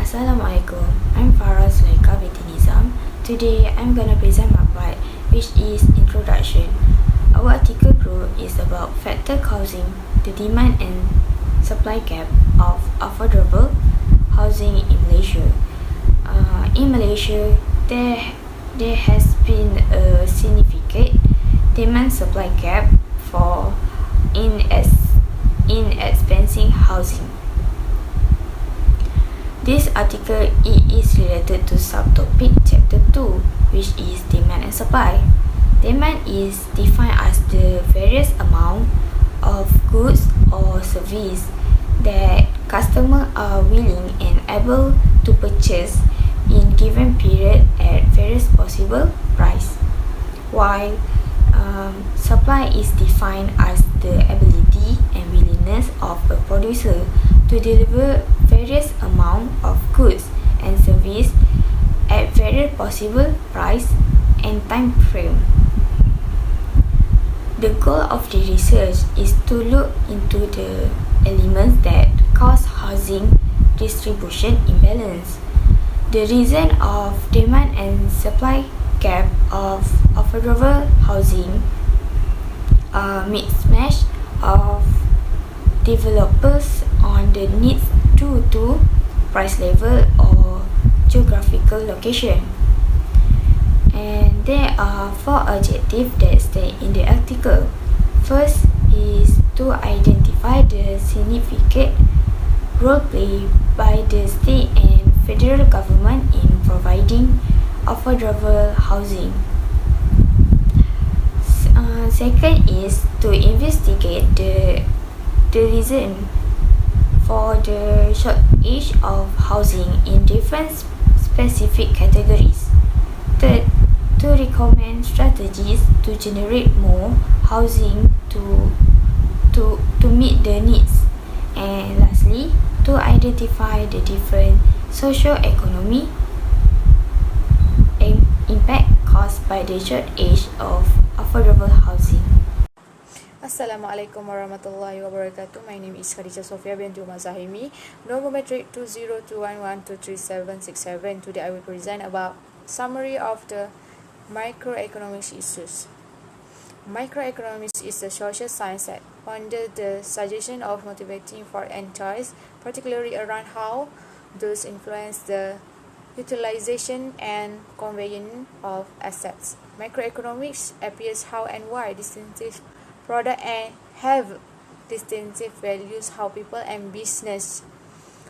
Assalamualaikum, I'm Farah Zulaika binti Nizam. Today I'm gonna present my part, which is introduction. Our article group is about factor causing the demand and supply gap of affordable housing in Malaysia. In Malaysia, there has been a significant demand-supply gap for inexpensive housing. This article is related to subtopic chapter 2, which is demand and supply. Demand is defined as the various amount of goods or service that customers are willing and able to purchase in given period at various possible price. While supply is defined as the ability and willingness of a producer to deliver various amount of goods and service at various possible price and time frame. The goal of the research is to look into the elements that cause housing distribution imbalance. The reason of demand and supply gap of affordable housing, mismatch of developers on the needs due to price level or geographical location. And there are 4 objectives that state in the article. First is to identify the significant role played by the state and federal government in providing affordable housing. Second is to investigate the reason for the shortage of housing in different specific categories. Third, to recommend strategies to generate more housing to meet the needs. And lastly, to identify the different socio-economic impact caused by the shortage of affordable housing. Assalamualaikum warahmatullahi wabarakatuh. My name is Khadijah Sofia binti Umar Zahimi, number metric 20211236767. Today I will present about summary of the microeconomics issues. Microeconomics is a social science that under the suggestion of motivating for and choice, particularly around how those influence the utilization and conveyance of assets. Microeconomics appears how and why distinctive product and have distinctive values, how people and business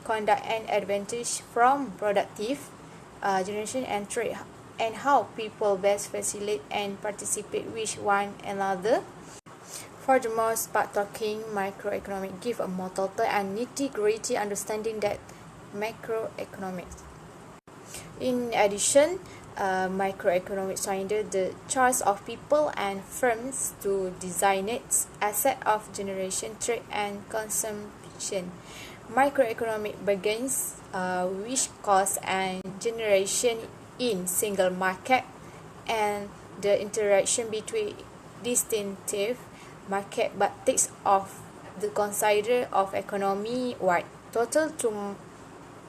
conduct an advantage from productive generation and trade, and how people best facilitate and participate with one another. For the most part, talking microeconomics give a more total and nitty-gritty understanding that macroeconomics. In addition, microeconomics under the choice of people and firms to designate asset of generation, trade, and consumption. Microeconomics begins with cost and generation in single market and the interaction between distinctive market, but takes off the consider of economy wide. Total to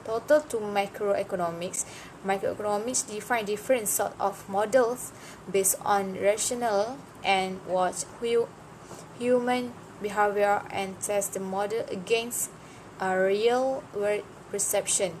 macroeconomics. Microeconomics define different sort of models based on rational and watch human behavior and test the model against a real world perception.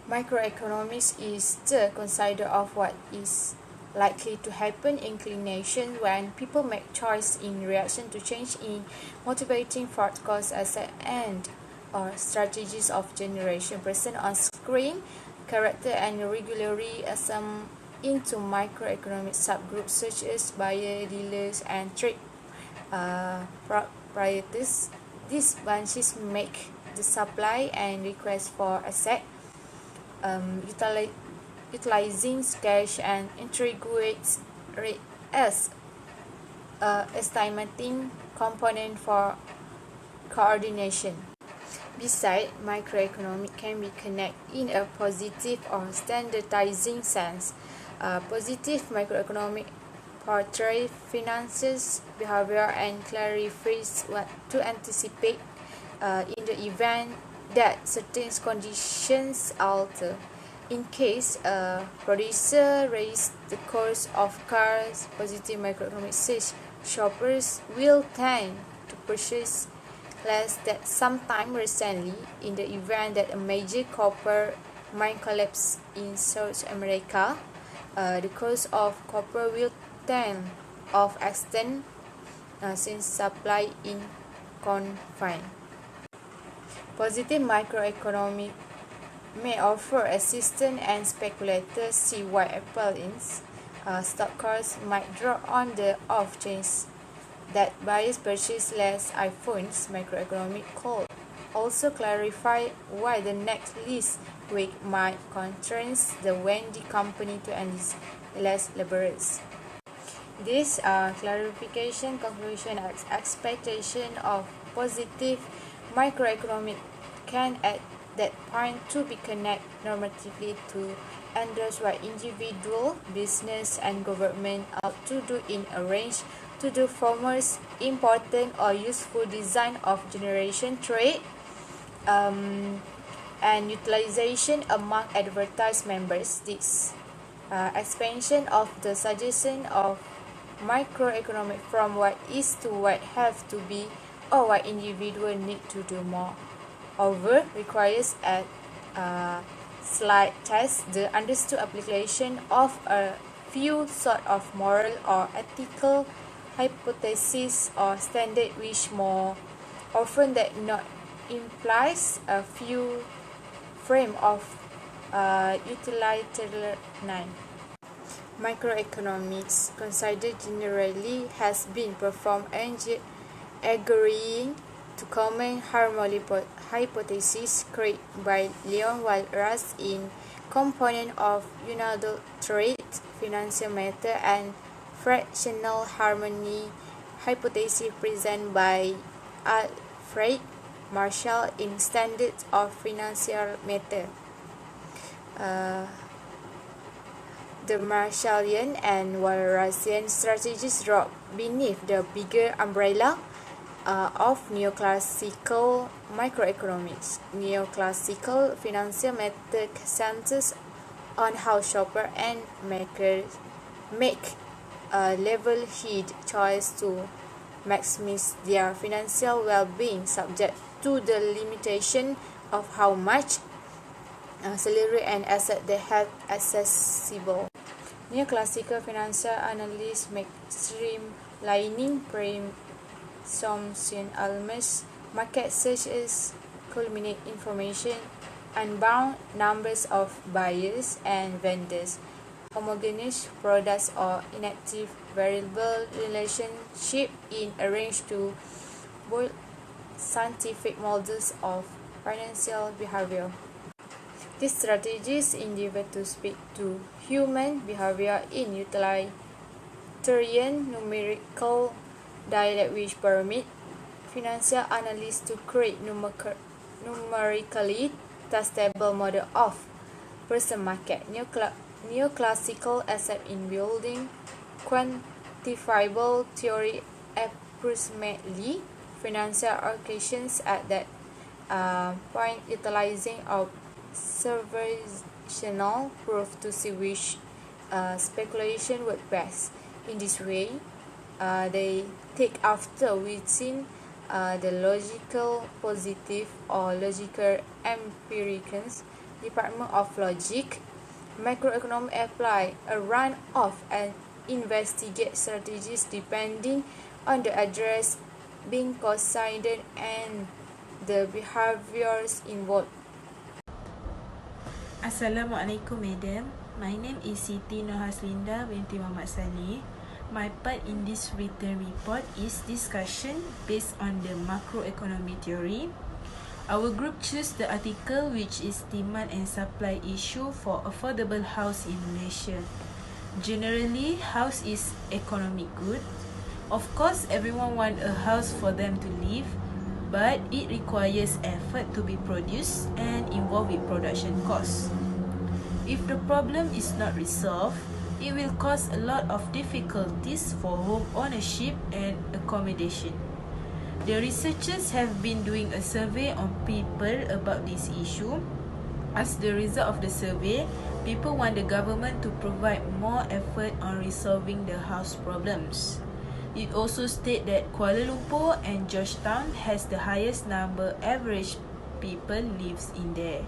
Microeconomics is the consider of what is likely to happen inclination when people make choice in reaction to change in motivating factors, asset and or strategies of generation present on screen, character and regularly assembled into microeconomic subgroups such as buyer, dealers, and trade proprietors. These bunches make the supply and request for asset, utilizing cash and integrates rate as estimating component for coordination. Besides, microeconomics can be connected in a positive or standardizing sense. Positive microeconomic portray finances behavior and clarifies what to anticipate in the event that certain conditions alter. In case a producer raises the cost of cars, positive microeconomics says shoppers will tend to purchase less than sometime recently in the event that a major copper mine collapse in South America. The cost of copper will tend of extent since supply in confined. Positive microeconomic may offer assistance and speculators see why Apple Inc. Stock cars might drop on the off chance that buyers purchase less iPhones. Microeconomic could also clarify why the next lease week might constrains the Wendy company to enlist less laborers. This clarification conclusion as expectation of positive microeconomic can at that point to be connected normatively to endorse what individual, business and government ought to do in a range to the former's important or useful design of generation trade and utilization among advertised members. This expansion of the suggestion of microeconomic from what is to what have to be or what individual need to do more over requires a slight test the understood application of a few sort of moral or ethical hypothesis or standard which more often than not implies a few frame of utilitarian. Microeconomics considered generally has been performed agreeing to common harmony hypothesis created by Leon Walras in Component of Unadulterated Financial Matter and Fractional Harmony hypothesis presented by Alfred Marshall in Standards of Financial Matter. The Marshallian and Walrasian strategies drop beneath the bigger umbrella of neoclassical microeconomics. Neoclassical financial method centers on how shoppers and makers make a level-headed choice to maximize their financial well-being, subject to the limitation of how much salary and asset they have accessible. Neoclassical financial analysts make streamlining presumption almost market such as culminate information, unbound numbers of buyers and vendors, homogeneous products or inactive variable relationship in a range to both scientific models of financial behavior. These strategies endeavor to speak to human behavior in utilitarian numerical dialect which permit financial analysts to create numerically testable model of person market. Neoclassical accept in building quantifiable theory approximately financial allocations at that point utilizing observational proof to see which speculation would best. In this way, they take after within the logical positive or logical empiricals department of logic. Microeconomics apply a run of and investigate strategies depending on the address being considered and the behaviors involved. Assalamualaikum, Madam. My name is Siti Nurhaslinda binti Muhammad Saleh. My part in this written report is discussion based on the macroeconomic theory. Our group chose the article which is demand and supply issue for affordable house in Malaysia. Generally, house is economic good. Of course, everyone want a house for them to live, but it requires effort to be produced and involved with production costs. If the problem is not resolved, it will cause a lot of difficulties for home ownership and accommodation. The researchers have been doing a survey on people about this issue. As the result of the survey, people want the government to provide more effort on resolving the house problems. It also states that Kuala Lumpur and Georgetown has the highest number average people lives in there.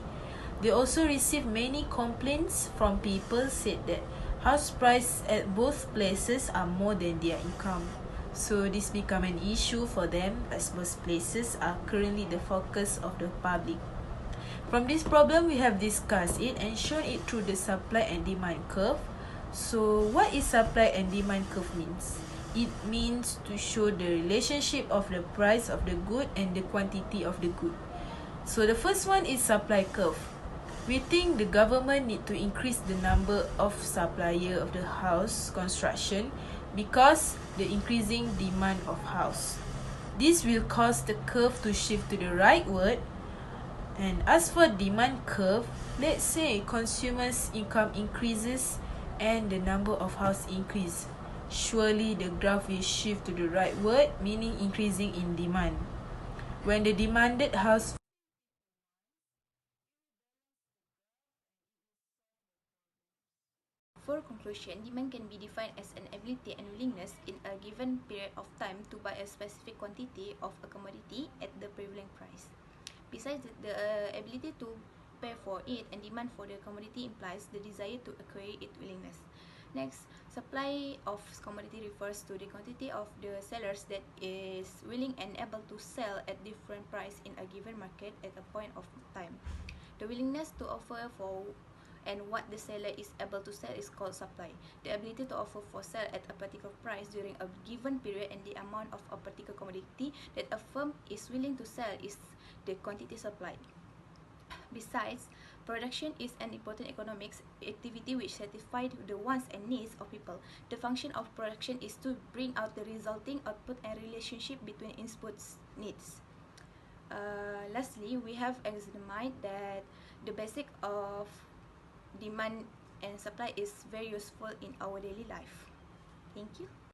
They also received many complaints from people said that house prices at both places are more than their income. So this become an issue for them as both places are currently the focus of the public. From this problem, we have discussed it and shown it through the supply and demand curve. So what is supply and demand curve means? It means to show the relationship of the price of the good and the quantity of the good. So the first one is supply curve. We think the government need to increase the number of supplier of the house construction because the increasing demand of house. This will cause the curve to shift to the rightward. And as for demand curve, let's say consumers' income increases and the number of house increase. Surely the graph will shift to the rightward, meaning increasing in demand. When the demanded house For conclusion, demand can be defined as an ability and willingness in a given period of time to buy a specific quantity of a commodity at the prevailing price. Besides the ability to pay for it, and demand for the commodity implies the desire to acquire its willingness. Next, supply of commodity refers to the quantity of the sellers that is willing and able to sell at different price in a given market at a point of time. The willingness to offer for and what the seller is able to sell is called supply. The ability to offer for sale at a particular price during a given period and the amount of a particular commodity that a firm is willing to sell is the quantity supplied. Besides, production is an important economic activity which satisfies the wants and needs of people. The function of production is to bring out the resulting output and relationship between inputs needs. Lastly, we have examined that the basic of demand and supply is very useful in our daily life. Thank you.